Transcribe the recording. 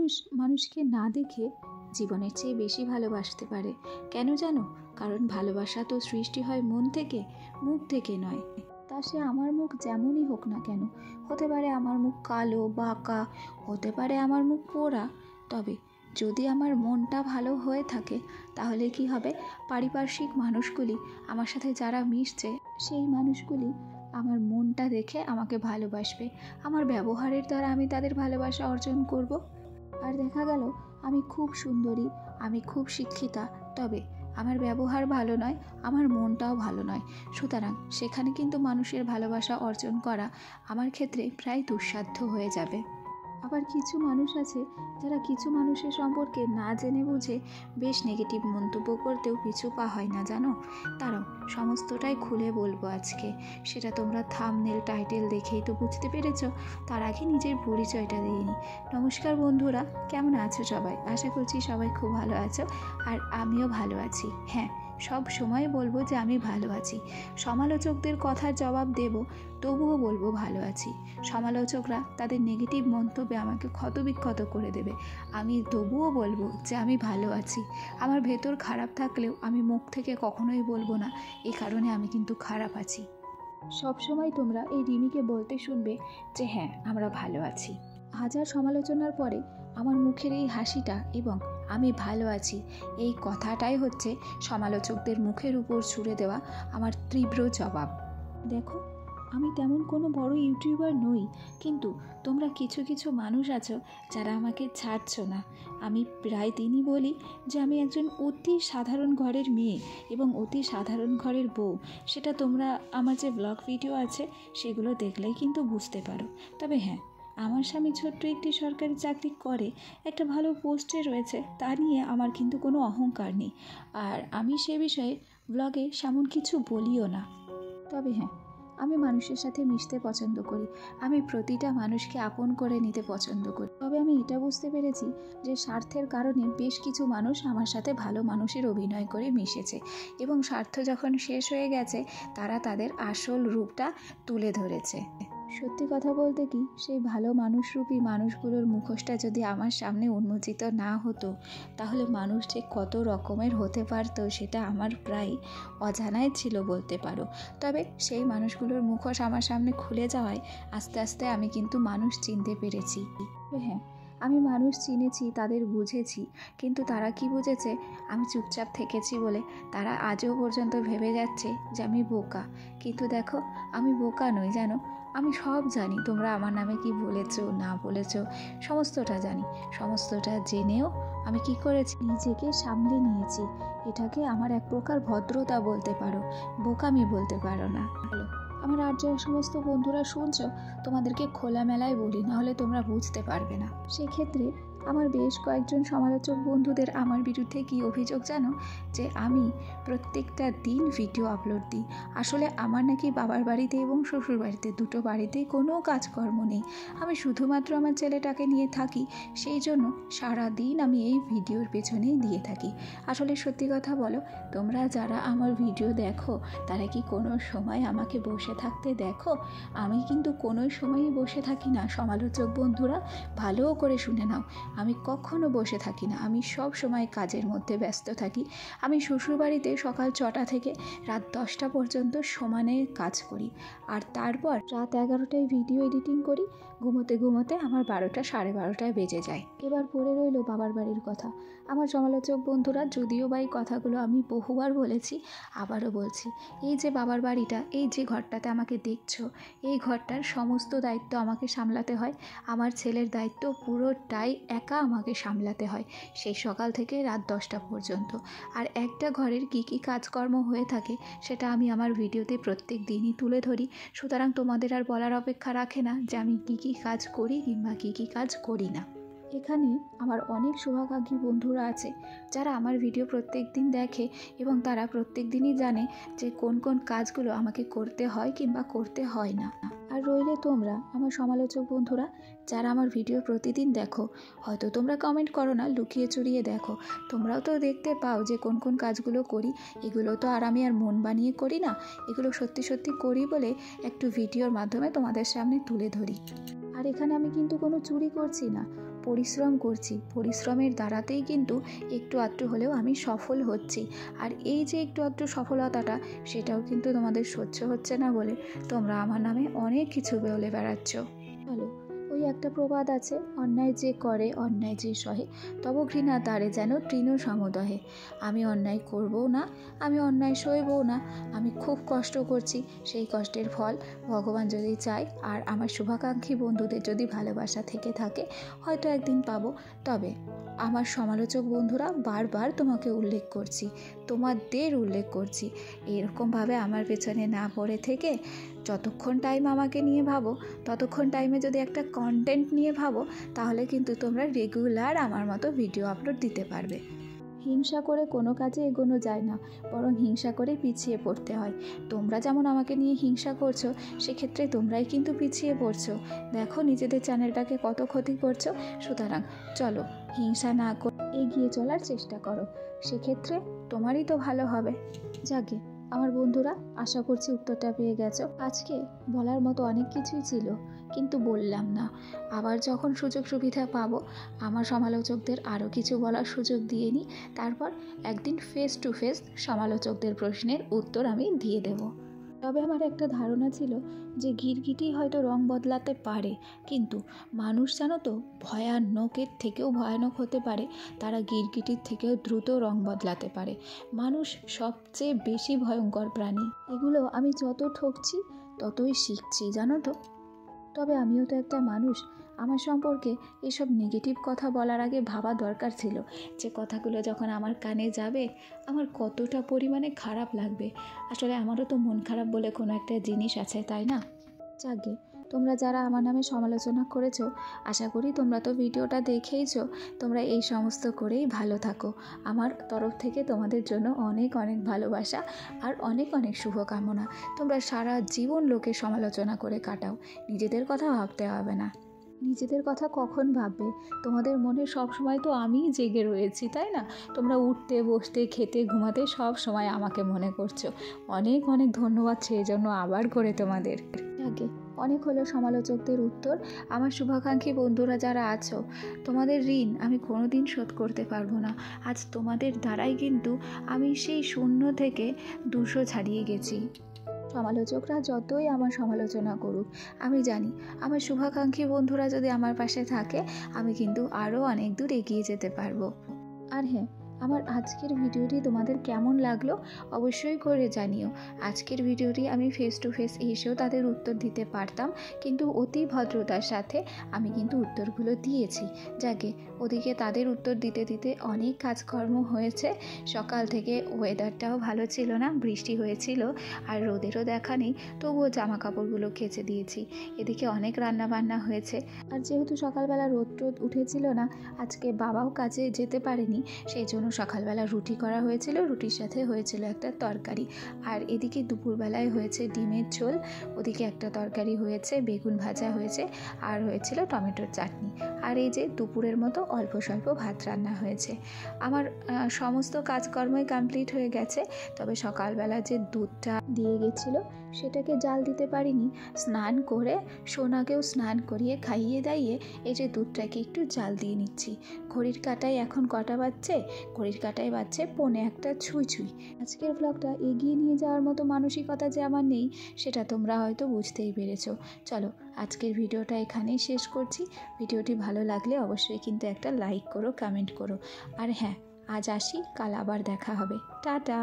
মানুষ মানুষকে না দেখে জীবনের চেয়ে বেশি ভালোবাসতে পারে। কেন জানো? কারণ ভালোবাসা তো সৃষ্টি হয় মন থেকে, মুখ থেকে নয়। তা সে আমার মুখ যেমনই হোক না কেন, হতে পারে আমার মুখ কালো বাঁকা, হতে পারে আমার মুখ পোড়া, তবে যদি আমার মনটা ভালো হয়ে থাকে তাহলে কি হবে, পারিপার্শ্বিক মানুষগুলি, আমার সাথে যারা মিশছে সেই মানুষগুলি আমার মনটা দেখে আমাকে ভালোবাসবে। আমার ব্যবহারের দ্বারা আমি তাদের ভালোবাসা অর্জন করব। আর দেখা গেল আমি খুব সুন্দরী, আমি খুব শিক্ষিতা, তবে আমার ব্যবহার ভালো নয়, আমার মনটাও ভালো নয়, সুতরাং সেখানে কিন্তু মানুষের ভালোবাসা অর্জন করা আমার ক্ষেত্রে প্রায় দুঃসাধ্য হয়ে যাবে। আবার কিছু মানুষ আছে যারা কিছু মানুষের সম্পর্কে না জেনে বুঝে বেশ নেগেটিভ মন্তব্য করতেও পিছু পা হয় না, জানো? তারাও সমস্তটাই খুলে বলবো আজকে, সেটা তোমরা থাম্বনেল টাইটেল দেখেই তো বুঝতে পেরেছো। তার আগে নিজের পরিচয়টা দিয়ে নিই। নমস্কার বন্ধুরা, কেমন আছো সবাই? আশা করছি সবাই খুব ভালো আছো, আর আমিও ভালো আছি। হ্যাঁ, সব সময় বলবো যে আমি ভালো আছি। সমালোচকদের কথার জবাব দেব, তবুও বলবো ভালো আছি। সমালোচকরা তাদের নেগেটিভ মন্তব্যে আমাকে ক্ষতবিক্ষত করে দেবে, আমি তবুও বলবো যে আমি ভালো আছি। আমার ভেতর খারাপ থাকলেও আমি মুখ থেকে কখনোই বলবো না এই কারণে আমি কিন্তু খারাপ আছি। সবসময় তোমরা এই রিমিকে বলতে শুনবে যে হ্যাঁ, আমরা ভালো আছি। হাজার সমালোচনার পরে আমার মুখের এই হাসিটা এবং আমি ভালো আছি এই কথাটাই হচ্ছে সমালোচকদের মুখের উপর ছুঁড়ে দেওয়া আমার তীব্র জবাব। দেখো, আমি তেমন কোনো বড় ইউটিউবার নই, কিন্তু তোমরা কিছু কিছু মানুষ আছো যারা আমাকে ছাড়ছো না। আমি প্রায় দিনই বলি যে আমি একজন অতি সাধারণ ঘরের মেয়ে এবং অতি সাধারণ ঘরের বউ। সেটা তোমরা আমার যে ব্লগ ভিডিও আছে সেগুলো দেখলেই কিন্তু বুঝতে পারো। তবে হ্যাঁ, আমার স্বামী ছোট্ট একটি সরকারি চাকরি করে, একটা ভালো পোস্টে রয়েছে, তা নিয়ে আমার কিন্তু কোনো অহংকার নেই, আর আমি সে বিষয়ে ব্লগে সেমন কিছু বলিও না। তবে হ্যাঁ, আমি মানুষের সাথে মিশতে পছন্দ করি, আমি প্রতিটা মানুষকে আপন করে নিতে পছন্দ করি। তবে আমি এটা বুঝতে পেরেছি যে স্বার্থের কারণে বেশ কিছু মানুষ আমার সাথে ভালো মানুষের অভিনয় করে মিশেছে, এবং স্বার্থ যখন শেষ হয়ে গেছে তারা তাদের আসল রূপটা তুলে ধরেছে। সত্যি কথা বলতে কি, সেই ভালো মানুষরূপী মানুষগুলোর মুখোশটা যদি আমার সামনে উন্মোচিত না হতো তাহলে মানুষ যে কত রকমের হতে পারতো সেটা আমার প্রায় অজানাই ছিল বলতে পারো। তবে সেই মানুষগুলোর মুখোশ আমার সামনে খুলে যাওয়ায় আস্তে আস্তে আমি কিন্তু মানুষ চিনতে পেরেছি। হ্যাঁ, আমি মানুষ চিনেছি, তাদের বুঝেছি, কিন্তু তারা কি বুঝেছে? আমি চুপচাপ থেকেছি বলে তারা আজও পর্যন্ত ভেবে যাচ্ছে যে আমি বোকা। কিন্তু দেখো, আমি বোকা নই, জানো? আমি সব জানি তোমরা আমার নামে কি বলেছো না বলেছো, সমস্তটা জানি। সমস্তটা জেনেও আমি কি করেছি, নিজেকে সামলে নিয়েছি। এটাকে আমার এক প্রকার ভদ্রতা বলতে পারো, বোকামি বলতে পারো না। হ্যালো, আমার আর যে সমস্ত বন্ধুরা শুনছো, তোমাদেরকে খোলামেলায় বলি, নাহলে তোমরা বুঝতে পারবে না। সেক্ষেত্রে আমার বেশ কয়েকজন সমালোচক বন্ধুদের আমার বিরুদ্ধে কি অভিযোগ জানো? যে আমি প্রত্যেকটা দিন ভিডিও আপলোড দিই। আসলে আমার নাকি বাবার বাড়িতে এবং শ্বশুর বাড়িতে দুটো বাড়িতেই কোনো কাজকর্ম নেই, আমি শুধুমাত্র আমার ছেলেটাকে নিয়ে থাকি, সেই জন্য সারা দিন আমি এই ভিডিওর পেছনেই দিয়ে থাকি। আসলে সত্যি কথা বলো, তোমরা যারা আমার ভিডিও দেখো তারা কি কোনো সময় আমাকে বসে থাকতে দেখো? আমি কিন্তু কোনো সময়ই বসে থাকি না। সমালোচক বন্ধুরা, ভালো করে শুনে নাও, আমি কখনো বসে থাকি না, আমি সব সময় কাজের মধ্যে ব্যস্ত থাকি। আমি শ্বশুরবাড়িতে সকাল 6টা থেকে রাত 10টা পর্যন্ত সমানে কাজ করি, আর তারপর রাত 11টায় ভিডিও এডিটিং করি। ঘুমোতে ঘুমোতে আমার 12টা 12:30টায় বেজে যায়। এবার পড়ে রইল বাবার বাড়ির কথা। আমার সমালোচক বন্ধুরা, যদিও বা এই কথাগুলো আমি বহুবার বলেছি, আবারও বলছি, এই যে বাবার বাড়িটা, এই যে ঘরটাতে আমাকে দেখছো, এই ঘরটার সমস্ত দায়িত্ব আমাকে সামলাতে হয়। আমার ছেলের দায়িত্ব পুরোটাই একা আমাকে সামলাতে হয়, সেই সকাল থেকে রাত 10টা পর্যন্ত। আর একটা ঘরের কী কী কাজকর্ম হয়ে থাকে সেটা আমি আমার ভিডিওতে প্রত্যেক দিনই তুলে ধরি, সুতরাং তোমাদের আর বলার অপেক্ষা রাখে না যে আমি কী কী কাজ করি কিংবা কী কী কাজ করি না। এখানে আমার অনেক শুভাকাঙ্ক্ষী বন্ধুরা আছে যারা আমার ভিডিও প্রত্যেক দিন দেখে, এবং তারা প্রত্যেক দিনই জানে যে কোন কোন কাজগুলো আমাকে করতে হয় কিংবা করতে হয় না। আর রইলে তোমরা আমার সমালোচক বন্ধুরা যারা আমার ভিডিও প্রতিদিন দেখো, হয়তো তোমরা কমেন্ট করো না, লুকিয়ে চুরিয়ে দেখো, তোমরাও তো দেখতে পাও যে কোন কোন কাজগুলো করি। এগুলো তো আর আমি আর মন বানিয়ে করি না, এগুলো সত্যি সত্যি করি বলে একটু ভিডিওর মাধ্যমে তোমাদের সামনে তুলে ধরি। আর এখানে আমি কিন্তু কোনো চুরি করছি না, পরিশ্রম করছি, পরিশ্রমের দ্বারাতেই কিন্তু একটু আধটু হলেও আমি সফল হচ্ছি। আর এই যে একটু আধটু সফলতাটা, সেটাও কিন্তু তোমাদের সহ্য হচ্ছে না বলে তোমরা আমার নামে অনেক কিছু বলে বেড়াচ্ছ। চলো, ওই একটা প্রবাদ আছে, অন্যায় যে করে অন্যায় যে সহে তব ঘৃণা তারে যেন তৃণ সমদহে। আমি অন্যায় করবও না, আমি অন্যায় সইবও না। আমি খুব কষ্ট করছি, সেই কষ্টের ফল ভগবান যদি চায় আর আমার শুভাকাঙ্ক্ষী বন্ধুদের যদি ভালোবাসা থেকে থাকে হয়তো একদিন পাবো। তবে আমার সমালোচক বন্ধুরা বারবার তোমাকে উল্লেখ করছি, তোমাদের উল্লেখ করছি, এরকমভাবে আমার পেছনে না পড়ে থেকে যতক্ষণ টাইম আমাকে নিয়ে ভাবো, ততক্ষণ টাইমে যদি একটা কন্টেন্ট নিয়ে ভাবো, তাহলে কিন্তু তোমরা রেগুলার আমার মতো ভিডিও আপলোড দিতে পারবে। হিংসা করে কোনো কাজে এগোনো যায় না, বরং হিংসা করে পিছিয়ে পড়তে হয়। তোমরা যেমন আমাকে নিয়ে হিংসা করছো, সেক্ষেত্রে তোমরাই কিন্তু পিছিয়ে পড়ছো। দেখো নিজেদের চ্যানেলটাকে কত ক্ষতি করছো। সুতরাং চলো, হিংসা না করে এগিয়ে চলার চেষ্টা করো, সেক্ষেত্রে তোমারই তো ভালো হবে। যাকে আমার বন্ধুরা, আশা করছি উত্তরটা পেয়ে গেছো। আজকে বলার মতো অনেক কিছুই ছিল, কিন্তু বললাম না। আবার যখন সুযোগ সুবিধা পাবো, আমার সমালোচকদের আরও কিছু বলার সুযোগ দিয়ে নিই, তারপর একদিন ফেস টু ফেস সমালোচকদের প্রশ্নের উত্তর আমি দিয়ে দেব। তবে আমার একটা ধারণা ছিল যে গিরগিটি হয়তো রং বদলাতে পারে, কিন্তু মানুষ জানো তো ভয়ানকের থেকেও ভয়ানক হতে পারে, তারা গিরগিটির থেকেও দ্রুত রং বদলাতে পারে। মানুষ সবচেয়ে বেশি ভয়ঙ্কর প্রাণী। এগুলো আমি যত ঠকছি ততই শিখছি, জানো তো। তবে আমিও তো একটা মানুষ, আমার সম্পর্কে এসব নেগেটিভ কথা বলার আগে ভাবা দরকার ছিল যে কথাগুলো যখন আমার কানে যাবে আমার কতটা পরিমাণে খারাপ লাগবে। আসলে আমারও তো মন খারাপ বলে কোনো একটা জিনিস আছে, তাই না? যাকে তোমরা যারা আমার নামে সমালোচনা করেছো, আশা করি তোমরা তো ভিডিওটা দেখেইছো। তোমরা এই সমস্ত করেই ভালো থাকো। আমার তরফ থেকে তোমাদের জন্য অনেক অনেক ভালোবাসা আর অনেক অনেক শুভকামনা। তোমরা সারা জীবন লোকের সমালোচনা করে কাটাও, নিজেদের কথা ভাবতে হবে না। নিজেদের কথা কখন ভাববে? তোমাদের মনে সব সময় তো আমিই জেগে রয়েছি, তাই না? তোমরা উঠতে বসতে খেতে ঘুমাতে সব সময় আমাকে মনে করছো। অনেক অনেক ধন্যবাদ সেই জন্য আবার করে তোমাদের। আগে অনেক হলো সমালোচকদের উত্তর। আমার শুভাকাঙ্ক্ষী বন্ধুরা যারা আছো, তোমাদের ঋণ আমি কোনোদিন শোধ করতে পারবো না। আজ তোমাদের দ্বারাই কিন্তু আমি সেই 0 থেকে 200 ছাড়িয়ে গেছি। সমালোচকরা যতই আমার সমালোচনা করুক, আমি জানি আমার শুভাকাঙ্ক্ষী বন্ধুরা যদি আমার পাশে থাকে, আমি কিন্তু আরও অনেক দূর এগিয়ে যেতে পারবো। আর হ্যাঁ, আমার আজকের ভিডিওটি তোমাদের কেমন লাগলো অবশ্যই করে জানিও। আজকের ভিডিওটি আমি ফেস টু ফেস এসেও তাদের উত্তর দিতে পারতাম, কিন্তু অতি ভদ্রতার সাথে আমি কিন্তু উত্তরগুলো দিয়েছি। যাকে ওদিকে তাদের উত্তর দিতে দিতে অনেক কাজকর্ম হয়েছে। সকাল থেকে ওয়েদারটাও ভালো ছিল না, বৃষ্টি হয়েছিল আর রোদেরও দেখা নেই, তবুও জামা কাপড়গুলো কেচে দিয়েছি। এদিকে অনেক রান্না বান্না হয়েছে। আর যেহেতু সকালবেলা রোদ উঠেছিল না, আজকে বাবাও কাজে যেতে পারেনি, সেই জন্য সকালবেলা রুটি করা হয়েছিল, রুটির সাথে হয়েছিল একটা তরকারি। আর এদিকে দুপুরবেলায় হয়েছে ডিমের ঝোল, ওদিকে একটা তরকারি হয়েছে, বেগুন ভাজা হয়েছে, আর হয়েছিল টমেটোর চাটনি। আর এই যে দুপুরের মতো অল্প স্বল্প ভাত রান্না হয়েছে। আমার সমস্ত কাজকর্মই কমপ্লিট হয়ে গেছে। তবে সকালবেলা যে দুধটা দিয়ে গেছিলো সেটাকে জাল দিতে পারিনি। স্নান করে সোনাকেও স্নান করিয়ে খাইয়ে দাইয়ে এই যে দুধটাকে একটু জাল দিয়ে নিচ্ছি। ঘড়ির কাঁটায় এখন কটা বাজছে? ঘড়ির কাঁটায় বাজছে 1:45 ছুঁই ছুঁই। আজকের ব্লগটা এগিয়ে নিয়ে যাওয়ার মতো মানসিকতা যে আমার নেই, সেটা তোমরা হয়তো বুঝতেই পেরেছো। চলো, আজকের ভিডিওটা এখানেই শেষ করছি। ভিডিওটি ভালো লাগলে অবশ্যই কিন্তু একটা লাইক করো, কমেন্ট করো। আর হ্যাঁ, আজ আসি, কাল আবার দেখা হবে। টাটা।